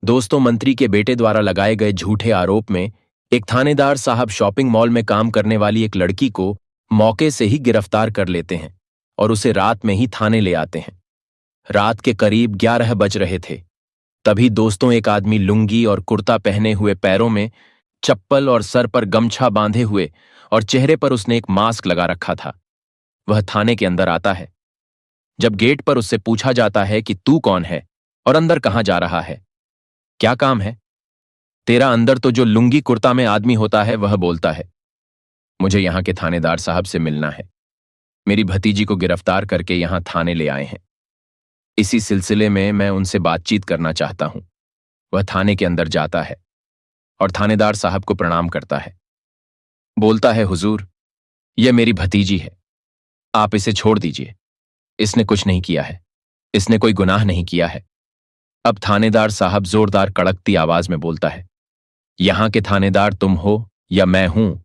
दोस्तों, मंत्री के बेटे द्वारा लगाए गए झूठे आरोप में एक थानेदार साहब शॉपिंग मॉल में काम करने वाली एक लड़की को मौके से ही गिरफ्तार कर लेते हैं और उसे रात में ही थाने ले आते हैं। रात के करीब 11 बज रहे थे। तभी दोस्तों, एक आदमी लुंगी और कुर्ता पहने हुए, पैरों में चप्पल और सर पर गमछा बांधे हुए और चेहरे पर उसने एक मास्क लगा रखा था, वह थाने के अंदर आता है। जब गेट पर उससे पूछा जाता है कि तू कौन है और अंदर कहां जा रहा है, क्या काम है तेरा अंदर, तो जो लुंगी कुर्ता में आदमी होता है वह बोलता है, मुझे यहां के थानेदार साहब से मिलना है। मेरी भतीजी को गिरफ्तार करके यहां थाने ले आए हैं। इसी सिलसिले में मैं उनसे बातचीत करना चाहता हूं। वह थाने के अंदर जाता है और थानेदार साहब को प्रणाम करता है। बोलता है, हुजूर, यह मेरी भतीजी है, आप इसे छोड़ दीजिए। इसने कुछ नहीं किया है, इसने कोई गुनाह नहीं किया है। अब थानेदार साहब जोरदार कड़कती आवाज में बोलता है, यहां के थानेदार तुम हो या मैं हूं?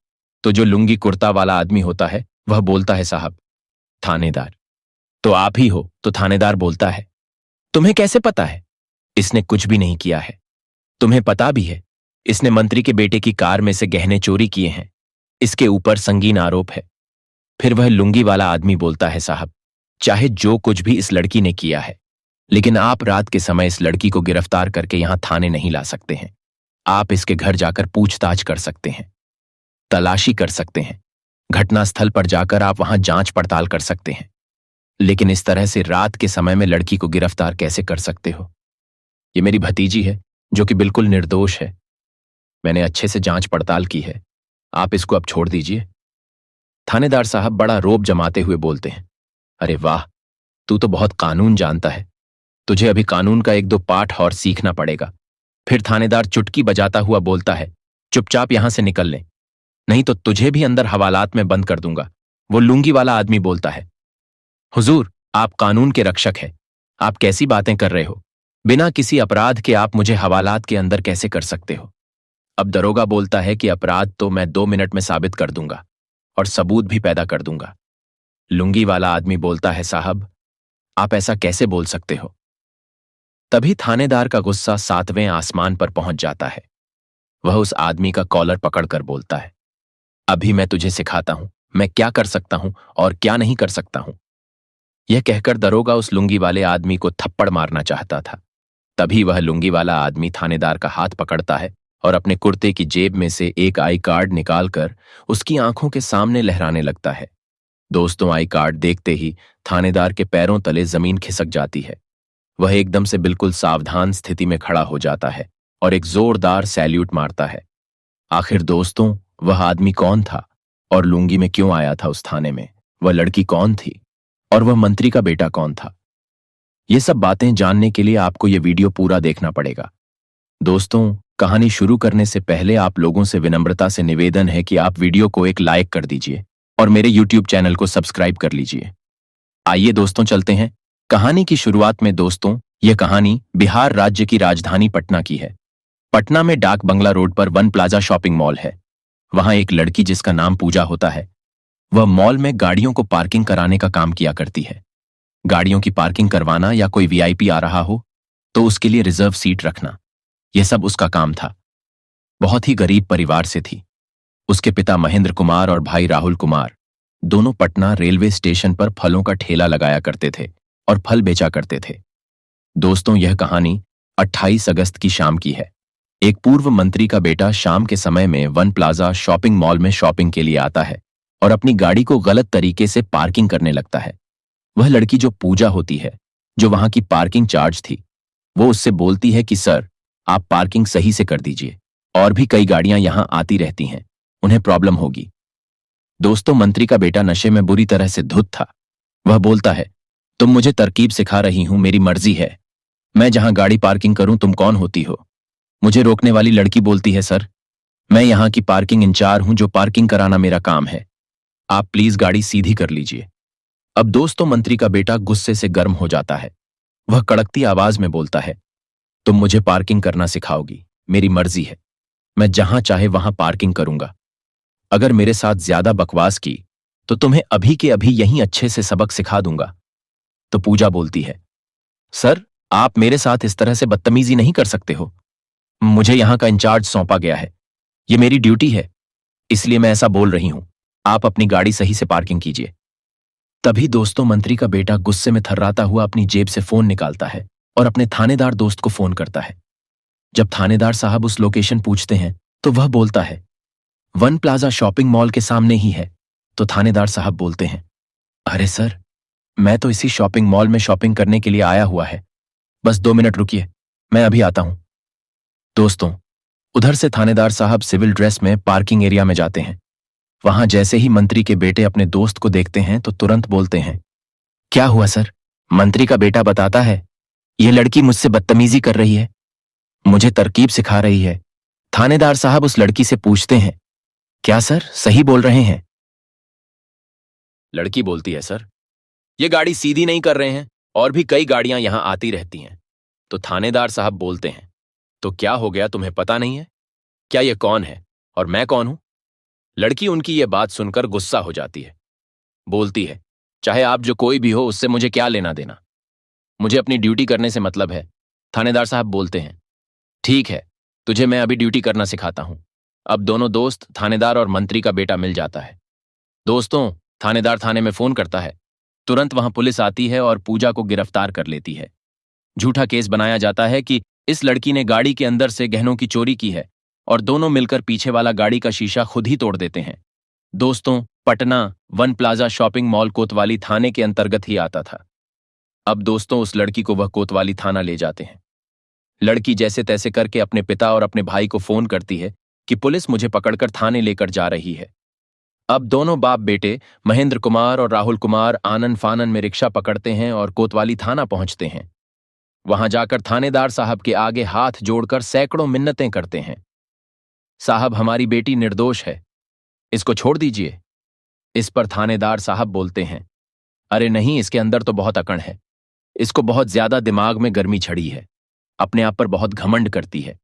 तो जो लुंगी कुर्ता वाला आदमी होता है वह बोलता है, साहब। थानेदार, तो आप ही हो? तो थानेदार बोलता है, तुम्हें कैसे पता है? इसने कुछ भी नहीं किया है। तुम्हें पता भी है, इसने मंत्री के बेटे की कार में से गहने चोरी किए हैं। इसके ऊपर संगीन आरोप है। फिर वह लुंगी वाला आदमी बोलता है, साहब, चाहे जो कुछ भी इस लड़की ने किया है, लेकिन आप रात के समय इस लड़की को गिरफ्तार करके यहां थाने नहीं ला सकते हैं। आप इसके घर जाकर पूछताछ कर सकते हैं, तलाशी कर सकते हैं, घटनास्थल पर जाकर आप वहां जांच पड़ताल कर सकते हैं, लेकिन इस तरह से रात के समय में लड़की को गिरफ्तार कैसे कर सकते हो? ये मेरी भतीजी है जो कि बिल्कुल निर्दोष है। मैंने अच्छे से जांच पड़ताल की है, आप इसको अब छोड़ दीजिए। थानेदार साहब बड़ा रोब जमाते हुए बोलते हैं, अरे वाह, तू तो बहुत कानून जानता है। तुझे अभी कानून का 1-2 पाठ और सीखना पड़ेगा। फिर थानेदार चुटकी बजाता हुआ बोलता है, चुपचाप यहां से निकल ले, नहीं तो तुझे भी अंदर हवालात में बंद कर दूंगा। वो लुंगी वाला आदमी बोलता है, हुजूर, आप कानून के रक्षक हैं, आप कैसी बातें कर रहे हो? बिना किसी अपराध के आप मुझे हवालात के अंदर कैसे कर सकते हो? अब दरोगा बोलता है कि अपराध तो मैं 2 मिनट में साबित कर दूंगा और सबूत भी पैदा कर दूंगा। लुंगी वाला आदमी बोलता है, साहब, आप ऐसा कैसे बोल सकते हो? तभी थानेदार का गुस्सा 7वें आसमान पर पहुंच जाता है। वह उस आदमी का कॉलर पकड़कर बोलता है, अभी मैं तुझे सिखाता हूं मैं क्या कर सकता हूं और क्या नहीं कर सकता हूं। यह कहकर दरोगा उस लुंगी वाले आदमी को थप्पड़ मारना चाहता था। तभी वह लुंगी वाला आदमी थानेदार का हाथ पकड़ता है और अपने कुर्ते की जेब में से एक आई कार्ड निकालकर उसकी आंखों के सामने लहराने लगता है। दोस्तों, आई कार्ड देखते ही थानेदार के पैरों तले जमीन खिसक जाती है। वह एकदम से बिल्कुल सावधान स्थिति में खड़ा हो जाता है और एक जोरदार सैल्यूट मारता है। आखिर दोस्तों, वह आदमी कौन था और लुंगी में क्यों आया था उस थाने में? वह लड़की कौन थी और वह मंत्री का बेटा कौन था? ये सब बातें जानने के लिए आपको ये वीडियो पूरा देखना पड़ेगा। दोस्तों, कहानी शुरू करने से पहले आप लोगों से विनम्रता से निवेदन है कि आप वीडियो को एक लाइक कर दीजिए और मेरे YouTube चैनल को सब्सक्राइब कर लीजिए। आइए दोस्तों, चलते हैं कहानी की शुरुआत में। दोस्तों, यह कहानी बिहार राज्य की राजधानी पटना की है। पटना में डाक बंगला रोड पर वन प्लाजा शॉपिंग मॉल है। वहां एक लड़की जिसका नाम पूजा होता है, वह मॉल में गाड़ियों को पार्किंग कराने का काम किया करती है। गाड़ियों की पार्किंग करवाना या कोई VIP आ रहा हो तो उसके लिए रिजर्व सीट रखना, यह सब उसका काम था। बहुत ही गरीब परिवार से थी। उसके पिता महेंद्र कुमार और भाई राहुल कुमार दोनों पटना रेलवे स्टेशन पर फलों का ठेला लगाया करते थे और फल बेचा करते थे। दोस्तों, यह कहानी 28 अगस्त की शाम की है। एक पूर्व मंत्री का बेटा शाम के समय में वन प्लाजा शॉपिंग मॉल में शॉपिंग के लिए आता है और अपनी गाड़ी को गलत तरीके से पार्किंग करने लगता है। वह लड़की जो पूजा होती है, जो वहां की पार्किंग चार्ज थी, वो उससे बोलती है कि सर, आप पार्किंग सही से कर दीजिए, और भी कई गाड़ियां यहां आती रहती हैं, उन्हें प्रॉब्लम होगी। दोस्तों, मंत्री का बेटा नशे में बुरी तरह से धुत था। वह बोलता है, तुम मुझे तरकीब सिखा रही हूं, मेरी मर्जी है, मैं जहां गाड़ी पार्किंग करूं, तुम कौन होती हो? मुझे रोकने वाली लड़की बोलती है, सर, मैं यहां की पार्किंग इंचार्ज हूं, जो पार्किंग कराना मेरा काम है, आप प्लीज गाड़ी सीधी कर लीजिए। अब दोस्तों, मंत्री का बेटा गुस्से से गर्म हो जाता है। वह कड़कती आवाज में बोलता है, तुम मुझे पार्किंग करना सिखाओगी? मेरी मर्जी है, मैं जहां चाहे वहां पार्किंग करूंगा। अगर मेरे साथ ज्यादा बकवास की तो तुम्हें अभी के अभी यहीं अच्छे से सबक सिखा दूंगा। तो पूजा बोलती है, सर, आप मेरे साथ इस तरह से बदतमीजी नहीं कर सकते हो, मुझे यहाँ का इंचार्ज सौंपा गया है, ये मेरी ड्यूटी है, इसलिए मैं ऐसा बोल रही हूं। आप अपनी गाड़ी सही से पार्किंग कीजिए। तभी दोस्तों मंत्री का बेटा गुस्से में थर्राता हुआ अपनी जेब से फोन निकालता है और अपने थानेदार दोस्त को फोन करता है। जब थानेदार साहब उस लोकेशन पूछते हैं तो वह बोलता है वन प्लाजा शॉपिंग मॉल के सामने ही है। तो थानेदार साहब बोलते हैं, अरे सर, मैं तो इसी शॉपिंग मॉल में शॉपिंग करने के लिए आया हुआ है, बस 2 मिनट रुकिए, मैं अभी आता हूं। दोस्तों, उधर से थानेदार साहब सिविल ड्रेस में पार्किंग एरिया में जाते हैं। वहां जैसे ही मंत्री के बेटे अपने दोस्त को देखते हैं तो तुरंत बोलते हैं, क्या हुआ सर? मंत्री का बेटा बताता है, यह लड़की मुझसे बदतमीजी कर रही है, मुझे तरकीब सिखा रही है। थानेदार साहब उस लड़की से पूछते हैं, क्या सर सही बोल रहे हैं? लड़की बोलती है, सर ये गाड़ी सीधी नहीं कर रहे हैं और भी कई गाड़ियां यहां आती रहती हैं। तो थानेदार साहब बोलते हैं, तो क्या हो गया, तुम्हें पता नहीं है क्या ये कौन है और मैं कौन हूं? लड़की उनकी ये बात सुनकर गुस्सा हो जाती है, बोलती है, चाहे आप जो कोई भी हो उससे मुझे क्या लेना देना, मुझे अपनी ड्यूटी करने से मतलब है। थानेदार साहब बोलते हैं, ठीक है, तुझे मैं अभी ड्यूटी करना सिखाता हूं। अब दोनों दोस्त थानेदार और मंत्री का बेटा मिल जाता है। दोस्तों, थानेदार थाने में फोन करता है, तुरंत वहां पुलिस आती है और पूजा को गिरफ्तार कर लेती है। झूठा केस बनाया जाता है कि इस लड़की ने गाड़ी के अंदर से गहनों की चोरी की है और दोनों मिलकर पीछे वाला गाड़ी का शीशा खुद ही तोड़ देते हैं। दोस्तों, Patna one plaza shopping mall कोतवाली थाने के अंतर्गत ही आता था। अब दोस्तों, उस लड़की को वह कोतवाली थाना ले जाते हैं। लड़की जैसे तैसे करके अपने पिता और अपने भाई को फोन करती है कि पुलिस मुझे पकड़कर थाने लेकर जा रही है। अब दोनों बाप बेटे महेंद्र कुमार और राहुल कुमार आनन फानन में रिक्शा पकड़ते हैं और कोतवाली थाना पहुंचते हैं। वहां जाकर थानेदार साहब के आगे हाथ जोड़कर सैकड़ों मिन्नतें करते हैं, साहब हमारी बेटी निर्दोष है, इसको छोड़ दीजिए। इस पर थानेदार साहब बोलते हैं, अरे नहीं, इसके अंदर तो बहुत अकड़ है, इसको बहुत ज्यादा दिमाग में गर्मी चढ़ी है, अपने आप पर बहुत घमंड करती है।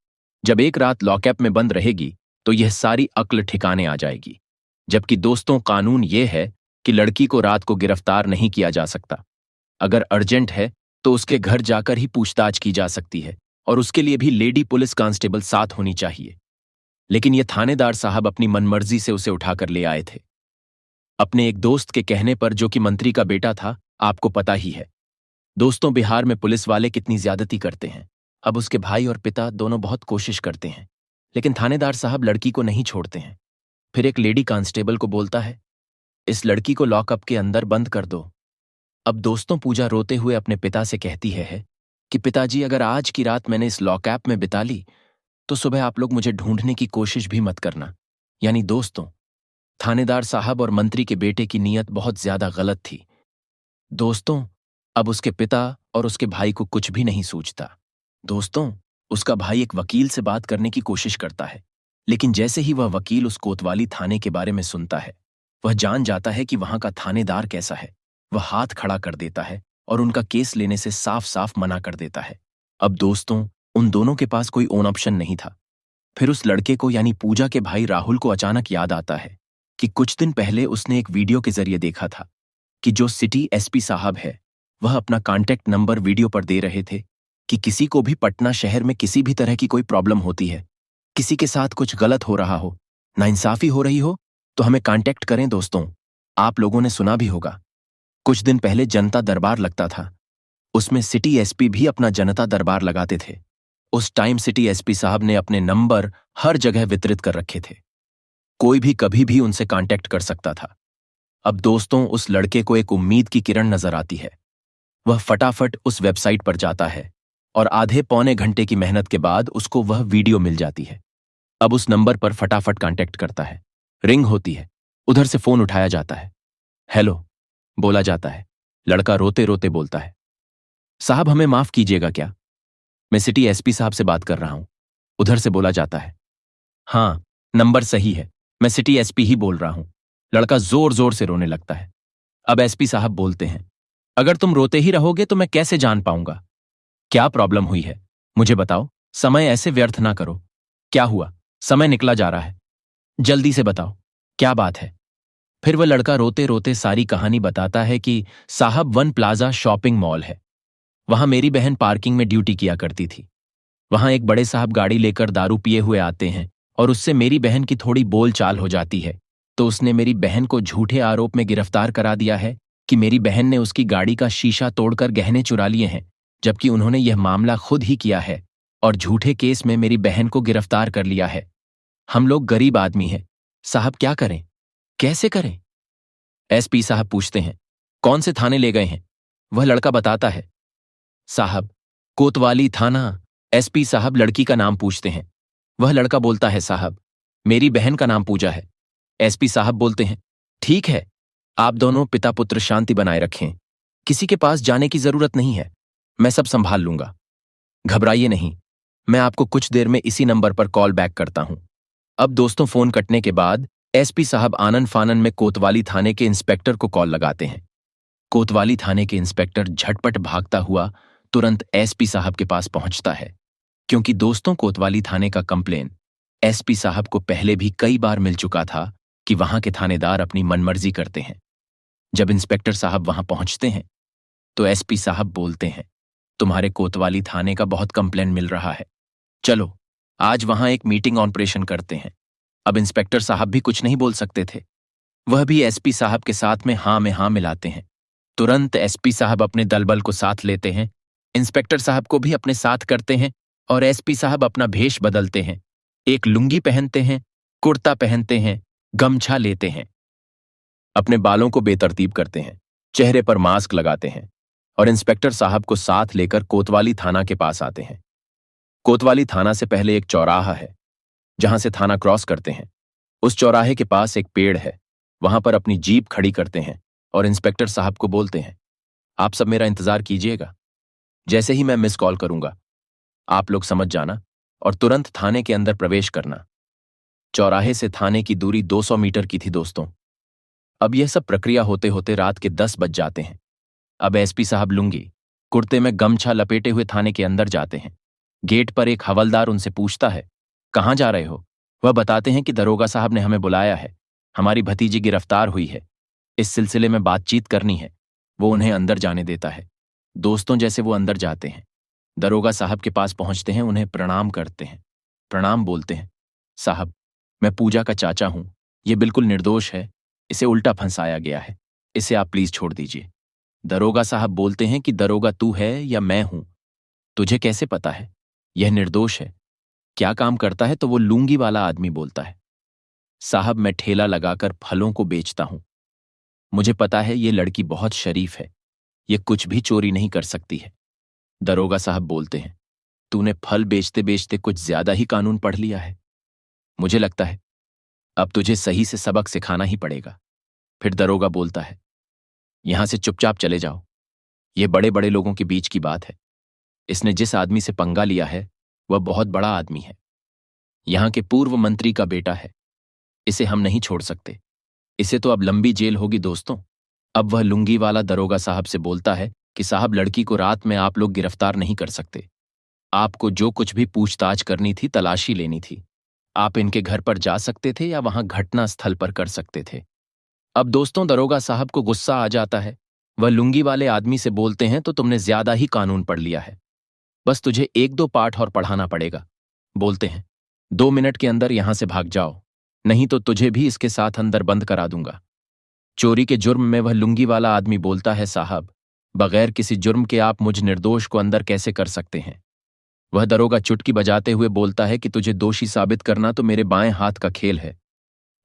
जब एक रात लॉकअप में बंद रहेगी तो यह सारी अक्ल ठिकाने आ जाएगी। जबकि दोस्तों, कानून यह है कि लड़की को रात को गिरफ्तार नहीं किया जा सकता। अगर अर्जेंट है तो उसके घर जाकर ही पूछताछ की जा सकती है और उसके लिए भी लेडी पुलिस कांस्टेबल साथ होनी चाहिए। लेकिन यह थानेदार साहब अपनी मनमर्जी से उसे उठाकर ले आए थे, अपने एक दोस्त के कहने पर, जो कि मंत्री का बेटा था। आपको पता ही है दोस्तों, बिहार में पुलिस वाले कितनी ज्यादती करते हैं। अब उसके भाई और पिता दोनों बहुत कोशिश करते हैं, लेकिन थानेदार साहब लड़की को नहीं छोड़ते हैं। फिर एक लेडी कांस्टेबल को बोलता है, इस लड़की को लॉकअप के अंदर बंद कर दो। अब दोस्तों, पूजा रोते हुए अपने पिता से कहती है कि पिताजी, अगर आज की रात मैंने इस लॉकअप में बिता ली तो सुबह आप लोग मुझे ढूंढने की कोशिश भी मत करना। यानी दोस्तों, थानेदार साहब और मंत्री के बेटे की नीयत बहुत ज्यादा गलत थी। दोस्तों, अब उसके पिता और उसके भाई को कुछ भी नहीं सूझता। दोस्तों, उसका भाई एक वकील से बात करने की कोशिश करता है, लेकिन जैसे ही वह वकील उस कोतवाली थाने के बारे में सुनता है, वह जान जाता है कि वहां का थानेदार कैसा है। वह हाथ खड़ा कर देता है और उनका केस लेने से साफ साफ मना कर देता है। अब दोस्तों, उन दोनों के पास कोई ओन ऑप्शन नहीं था। फिर उस लड़के को यानी पूजा के भाई राहुल को अचानक याद आता है कि कुछ दिन पहले उसने एक वीडियो के जरिए देखा था कि जो सिटी एसपी साहब है वह अपना कॉन्टैक्ट नंबर वीडियो पर दे रहे थे कि किसी को भी पटना शहर में किसी भी तरह की कोई प्रॉब्लम होती है, किसी के साथ कुछ गलत हो रहा हो, नाइंसाफी हो रही हो, तो हमें कांटेक्ट करें। दोस्तों, आप लोगों ने सुना भी होगा, कुछ दिन पहले जनता दरबार लगता था, उसमें सिटी एसपी भी अपना जनता दरबार लगाते थे। उस टाइम सिटी एसपी साहब ने अपने नंबर हर जगह वितरित कर रखे थे, कोई भी कभी भी उनसे कांटेक्ट कर सकता था। अब दोस्तों, उस लड़के को एक उम्मीद की किरण नजर आती है। वह फटाफट उस वेबसाइट पर जाता है और आधे पौने घंटे की मेहनत के बाद उसको वह वीडियो मिल जाती है। अब उस नंबर पर फटाफट कांटेक्ट करता है। रिंग होती है, उधर से फोन उठाया जाता है। हेलो बोला जाता है। लड़का रोते रोते बोलता है, साहब हमें माफ कीजिएगा, क्या मैं सिटी एसपी साहब से बात कर रहा हूं। उधर से बोला जाता है, हाँ नंबर सही है, मैं सिटी एसपी ही बोल रहा हूं। लड़का जोर जोर से रोने लगता है। अब एसपी साहब बोलते हैं, अगर तुम रोते ही रहोगे तो मैं कैसे जान पाऊंगा क्या प्रॉब्लम हुई है, मुझे बताओ, समय ऐसे व्यर्थ ना करो। क्या हुआ, समय निकला जा रहा है, जल्दी से बताओ क्या बात है। फिर वह लड़का रोते रोते सारी कहानी बताता है कि साहब, वन प्लाजा शॉपिंग मॉल है, वहां मेरी बहन पार्किंग में ड्यूटी किया करती थी। वहां एक बड़े साहब गाड़ी लेकर दारू पिए हुए आते हैं और उससे मेरी बहन की थोड़ी बोलचाल हो जाती है। तो उसने मेरी बहन को झूठे आरोप में गिरफ्तार करा दिया है कि मेरी बहन ने उसकी गाड़ी का शीशा तोड़कर गहने चुरा लिए हैं, जबकि उन्होंने यह मामला खुद ही किया है और झूठे केस में मेरी बहन को गिरफ्तार कर लिया है। हम लोग गरीब आदमी हैं साहब, क्या करें, कैसे करें? एसपी साहब पूछते हैं, कौन से थाने ले गए हैं? वह लड़का बताता है, साहब कोतवाली थाना। एसपी साहब लड़की का नाम पूछते हैं। वह लड़का बोलता है, साहब मेरी बहन का नाम पूजा है। एसपी साहब बोलते हैं, ठीक है, आप दोनों पिता पुत्र शांति बनाए रखें, किसी के पास जाने की जरूरत नहीं है, मैं सब संभाल लूंगा, घबराइए नहीं, मैं आपको कुछ देर में इसी नंबर पर कॉल बैक करता हूं। अब दोस्तों फोन कटने के बाद एसपी साहब आनन फानन में कोतवाली थाने के इंस्पेक्टर को कॉल लगाते हैं। कोतवाली थाने के इंस्पेक्टर झटपट भागता हुआ तुरंत एसपी साहब के पास पहुंचता है, क्योंकि दोस्तों कोतवाली थाने का कंप्लेन एसपी साहब को पहले भी कई बार मिल चुका था कि वहां के थानेदार अपनी मनमर्जी करते हैं। जब इंस्पेक्टर साहब वहां पहुंचते हैं तो एसपी साहब बोलते हैं, तुम्हारे कोतवाली थाने का बहुत कंप्लेन मिल रहा है, चलो आज वहां एक मीटिंग ऑपरेशन करते हैं। अब इंस्पेक्टर साहब भी कुछ नहीं बोल सकते थे, वह भी एसपी साहब के साथ में हाँ मिलाते हैं। तुरंत एसपी साहब अपने दलबल को साथ लेते हैं, इंस्पेक्टर साहब को भी अपने साथ करते हैं और एसपी साहब अपना भेष बदलते हैं। एक लुंगी पहनते हैं, कुर्ता पहनते हैं, गमछा लेते हैं, अपने बालों को बेतरतीब करते हैं, चेहरे पर मास्क लगाते हैं और इंस्पेक्टर साहब को साथ लेकर कोतवाली थाना के पास आते हैं। कोतवाली थाना से पहले एक चौराहा है जहां से थाना क्रॉस करते हैं। उस चौराहे के पास एक पेड़ है, वहां पर अपनी जीप खड़ी करते हैं और इंस्पेक्टर साहब को बोलते हैं, आप सब मेरा इंतजार कीजिएगा, जैसे ही मैं मिस कॉल करूंगा आप लोग समझ जाना और तुरंत थाने के अंदर प्रवेश करना। चौराहे से थाने की दूरी 200 मीटर की थी दोस्तों। अब यह सब प्रक्रिया होते होते रात के 10 बज जाते हैं। अब एसपी साहब लुंगी कुर्ते में गमछा लपेटे हुए थाने के अंदर जाते हैं। गेट पर एक हवलदार उनसे पूछता है, कहाँ जा रहे हो? वह बताते हैं कि दरोगा साहब ने हमें बुलाया है, हमारी भतीजी गिरफ्तार हुई है, इस सिलसिले में बातचीत करनी है। वो उन्हें अंदर जाने देता है। दोस्तों जैसे वो अंदर जाते हैं, दरोगा साहब के पास पहुंचते हैं, उन्हें प्रणाम करते हैं, प्रणाम बोलते हैं, साहब मैं पूजा का चाचा हूं, ये बिल्कुल निर्दोष है, इसे उल्टा फंसाया गया है, इसे आप प्लीज छोड़ दीजिए। दरोगा साहब बोलते हैं कि दरोगा तू है या मैं हूं, तुझे कैसे पता है? यह निर्दोष है, क्या काम करता है? तो वो लूंगी वाला आदमी बोलता है, साहब मैं ठेला लगाकर फलों को बेचता हूं, मुझे पता है ये लड़की बहुत शरीफ है, ये कुछ भी चोरी नहीं कर सकती है। दरोगा साहब बोलते हैं, तूने फल बेचते बेचते कुछ ज्यादा ही कानून पढ़ लिया है, मुझे लगता है अब तुझे सही से सबक सिखाना ही पड़ेगा। फिर दरोगा बोलता है, यहां से चुपचाप चले जाओ, ये बड़े बड़े लोगों के बीच की बात है, इसने जिस आदमी से पंगा लिया है वह बहुत बड़ा आदमी है, यहां के पूर्व मंत्री का बेटा है, इसे हम नहीं छोड़ सकते, इसे तो अब लंबी जेल होगी दोस्तों। अब वह लुंगी वाला दरोगा साहब से बोलता है कि साहब लड़की को रात में आप लोग गिरफ्तार नहीं कर सकते, आपको जो कुछ भी पूछताछ करनी थी, तलाशी लेनी थी, आप इनके घर पर जा सकते थे या वहां घटना स्थल पर कर सकते थे। अब दोस्तों दरोगा साहब को गुस्सा आ जाता है, वह लुंगी वाले आदमी से बोलते हैं, तो तुमने ज्यादा ही कानून पढ़ लिया है, बस तुझे 1-2 पाठ और पढ़ाना पड़ेगा। बोलते हैं, 2 मिनट के अंदर यहां से भाग जाओ, नहीं तो तुझे भी इसके साथ अंदर बंद करा दूंगा। चोरी के जुर्म में वह लुंगी वाला आदमी बोलता है, साहब बगैर किसी जुर्म के आप मुझ निर्दोष को अंदर कैसे कर सकते हैं? वह दरोगा चुटकी बजाते हुए बोलता है कि तुझे दोषी साबित करना तो मेरे बाएं हाथ का खेल है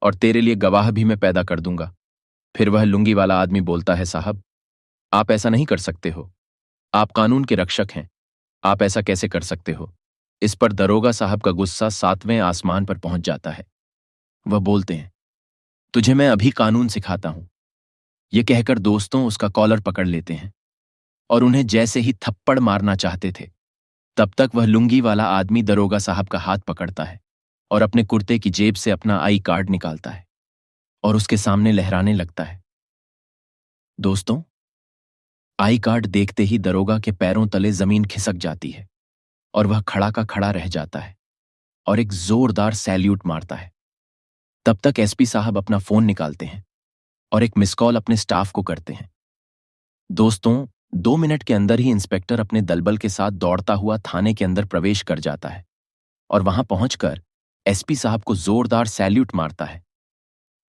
और तेरे लिए गवाह भी मैं पैदा कर दूंगा। फिर वह लुंगी वाला आदमी बोलता है, साहब आप ऐसा नहीं कर सकते हो, आप कानून के रक्षक हैं, आप ऐसा कैसे कर सकते हो? इस पर दरोगा साहब का गुस्सा 7वें आसमान पर पहुंच जाता है। वह बोलते हैं, तुझे मैं अभी कानून सिखाता हूं। यह कहकर दोस्तों उसका कॉलर पकड़ लेते हैं और उन्हें जैसे ही थप्पड़ मारना चाहते थे, तब तक वह लुंगी वाला आदमी दरोगा साहब का हाथ पकड़ता है और अपने कुर्ते की जेब से अपना आई कार्ड निकालता है और उसके सामने लहराने लगता है। दोस्तों आई कार्ड देखते ही दरोगा के पैरों तले जमीन खिसक जाती है और वह खड़ा का खड़ा रह जाता है और एक जोरदार सैल्यूट मारता है। तब तक एसपी साहब अपना फोन निकालते हैं और एक मिस कॉल अपने स्टाफ को करते हैं। दोस्तों 2 मिनट के अंदर ही इंस्पेक्टर अपने दलबल के साथ दौड़ता हुआ थाने के अंदर प्रवेश कर जाता है और वहां पहुंचकर एसपी साहब को जोरदार सैल्यूट मारता है।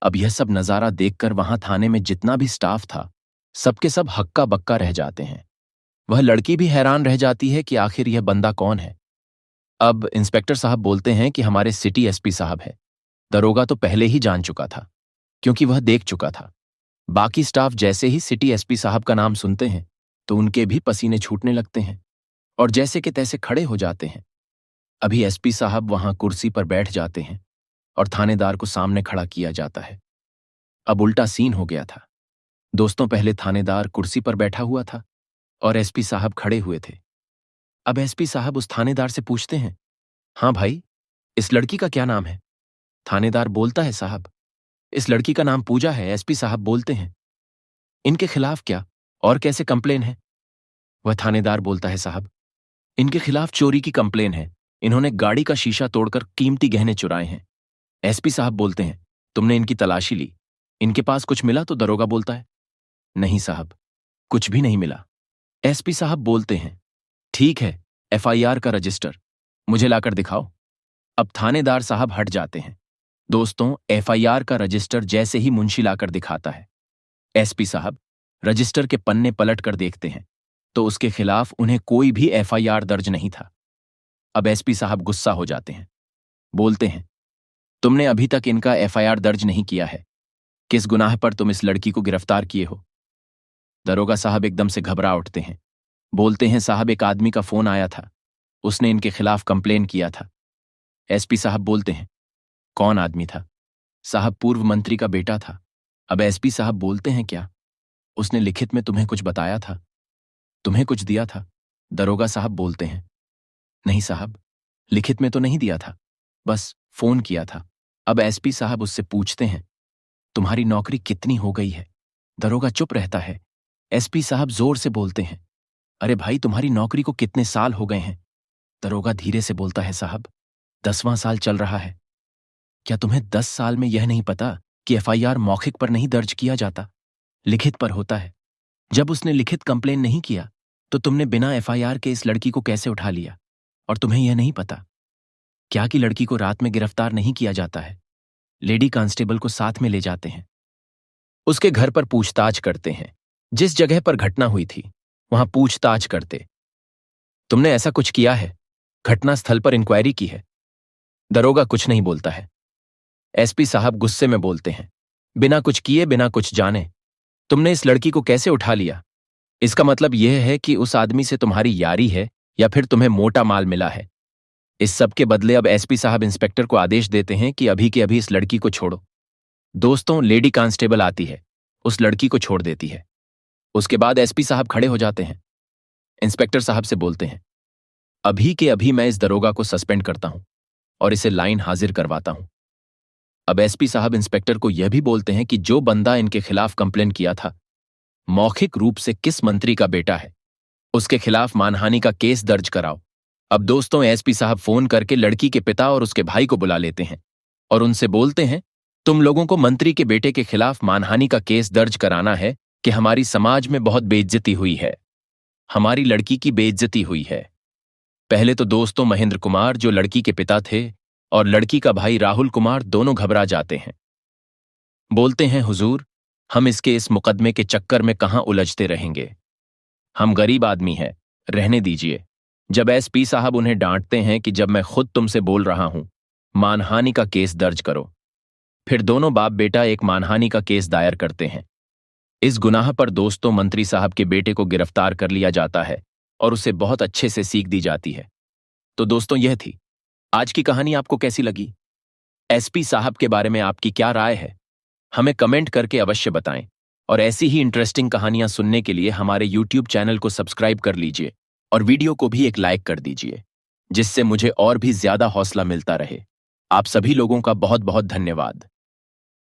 अब यह सब नजारा देखकर वहां थाने में जितना भी स्टाफ था, सबके सब हक्का बक्का रह जाते हैं। वह लड़की भी हैरान रह जाती है कि आखिर यह बंदा कौन है। अब इंस्पेक्टर साहब बोलते हैं कि हमारे सिटी एसपी साहब है। दरोगा तो पहले ही जान चुका था, क्योंकि वह देख चुका था। बाकी स्टाफ जैसे ही सिटी एसपी साहब का नाम सुनते हैं तो उनके भी पसीने छूटने लगते हैं और जैसे के तैसे खड़े हो जाते हैं। अभी एसपी साहब वहां कुर्सी पर बैठ जाते हैं और थानेदार को सामने खड़ा किया जाता है। अब उल्टा सीन हो गया था। दोस्तों, पहले थानेदार कुर्सी पर बैठा हुआ था और एसपी साहब खड़े हुए थे। अब एसपी साहब उस थानेदार से पूछते हैं, हाँ भाई, इस लड़की का क्या नाम है? थानेदार बोलता है, साहब, इस लड़की का नाम पूजा है। एसपी साहब बोलते हैं, इनके खिलाफ क्या और कैसे कंप्लेन है? वह थानेदार बोलता है, साहब, इनके खिलाफ चोरी की कंप्लेन है। इन्होंने गाड़ी का शीशा तोड़कर कीमती गहने चुराए हैं। एसपी साहब बोलते हैं, तुमने इनकी तलाशी ली, इनके पास कुछ मिला? तो दरोगा बोलता है, नहीं साहब, कुछ भी नहीं मिला। एसपी साहब बोलते हैं, ठीक है, एफआईआर का रजिस्टर मुझे लाकर दिखाओ। अब थानेदार साहब हट जाते हैं। दोस्तों, एफआईआर का रजिस्टर जैसे ही मुंशी लाकर दिखाता है, एसपी साहब रजिस्टर के पन्ने पलट कर देखते हैं तो उसके खिलाफ उन्हें कोई भी एफआईआर दर्ज नहीं था। अब एसपी साहब गुस्सा हो जाते हैं, बोलते हैं, तुमने अभी तक इनका एफआईआर दर्ज नहीं किया है। किस गुनाह पर तुम इस लड़की को गिरफ्तार किए हो? दरोगा साहब एकदम से घबरा उठते हैं, बोलते हैं, साहब, एक आदमी का फोन आया था, उसने इनके खिलाफ कंप्लेन किया था। एसपी साहब बोलते हैं, कौन आदमी था? साहब, पूर्व मंत्री का बेटा था। अब एसपी साहब बोलते हैं, क्या उसने लिखित में तुम्हें कुछ बताया था, तुम्हें कुछ दिया था? दरोगा साहब बोलते हैं, नहीं साहब, लिखित में तो नहीं दिया था, बस फोन किया था। अब एसपी साहब उससे पूछते हैं, तुम्हारी नौकरी कितनी हो गई है? दरोगा चुप रहता है। एसपी साहब जोर से बोलते हैं, अरे भाई, तुम्हारी नौकरी को कितने साल हो गए हैं? दरोगा धीरे से बोलता है, साहब, 10वां साल चल रहा है। क्या तुम्हें 10 साल में यह नहीं पता कि एफआईआर मौखिक पर नहीं दर्ज किया जाता, लिखित पर होता है? जब उसने लिखित कंप्लेन नहीं किया तो तुमने बिना एफआईआर के इस लड़की को कैसे उठा लिया? और तुम्हें यह नहीं पता क्या कि लड़की को रात में गिरफ्तार नहीं किया जाता है, लेडी कांस्टेबल को साथ में ले जाते हैं, उसके घर पर पूछताछ करते हैं। जिस जगह पर घटना हुई थी वहां पूछताछ करते, तुमने ऐसा कुछ किया है? घटना स्थल पर इंक्वायरी की है? दरोगा कुछ नहीं बोलता है। एसपी साहब गुस्से में बोलते हैं, बिना कुछ किए, बिना कुछ जाने तुमने इस लड़की को कैसे उठा लिया? इसका मतलब यह है कि उस आदमी से तुम्हारी यारी है या फिर तुम्हें मोटा माल मिला है? इस सब के बदले अब एसपी साहब इंस्पेक्टर को आदेश देते हैं कि अभी के अभी इस लड़की को छोड़ो। दोस्तों, लेडी कांस्टेबल आती है, उस लड़की को छोड़ देती है। उसके बाद एसपी साहब खड़े हो जाते हैं, इंस्पेक्टर साहब से बोलते हैं, अभी के अभी मैं इस दरोगा को सस्पेंड करता हूं और इसे लाइन हाजिर करवाता हूं। अब एसपी साहब इंस्पेक्टर को यह भी बोलते हैं कि जो बंदा इनके खिलाफ कंप्लेन किया था, मौखिक रूप से किस मंत्री का बेटा है, उसके खिलाफ मानहानि का केस दर्ज कराओ। अब दोस्तों, एसपी साहब फोन करके लड़की के पिता और उसके भाई को बुला लेते हैं और उनसे बोलते हैं, तुम लोगों को मंत्री के बेटे के खिलाफ मानहानि का केस दर्ज कराना है कि हमारी समाज में बहुत बेइज्जती हुई है, हमारी लड़की की बेइज्जती हुई है। पहले तो दोस्तों, महेंद्र कुमार जो लड़की के पिता थे और लड़की का भाई राहुल कुमार दोनों घबरा जाते हैं, बोलते हैं, हुजूर, हम इसके इस मुकदमे के चक्कर में कहां उलझते रहेंगे, हम गरीब आदमी हैं, रहने दीजिए। जब एसपी साहब उन्हें डांटते हैं कि जब मैं खुद तुमसे बोल रहा हूं, मानहानि का केस दर्ज करो, फिर दोनों बाप बेटा एक मानहानि का केस दायर करते हैं। इस गुनाह पर दोस्तों मंत्री साहब के बेटे को गिरफ्तार कर लिया जाता है और उसे बहुत अच्छे से सीख दी जाती है। तो दोस्तों, यह थी आज की कहानी। आपको कैसी लगी? एसपी साहब के बारे में आपकी क्या राय है? हमें कमेंट करके अवश्य बताएं और ऐसी ही इंटरेस्टिंग कहानियां सुनने के लिए हमारे YouTube चैनल को सब्सक्राइब कर लीजिए और वीडियो को भी एक लाइक कर दीजिए, जिससे मुझे और भी ज्यादा हौसला मिलता रहे। आप सभी लोगों का बहुत बहुत धन्यवाद।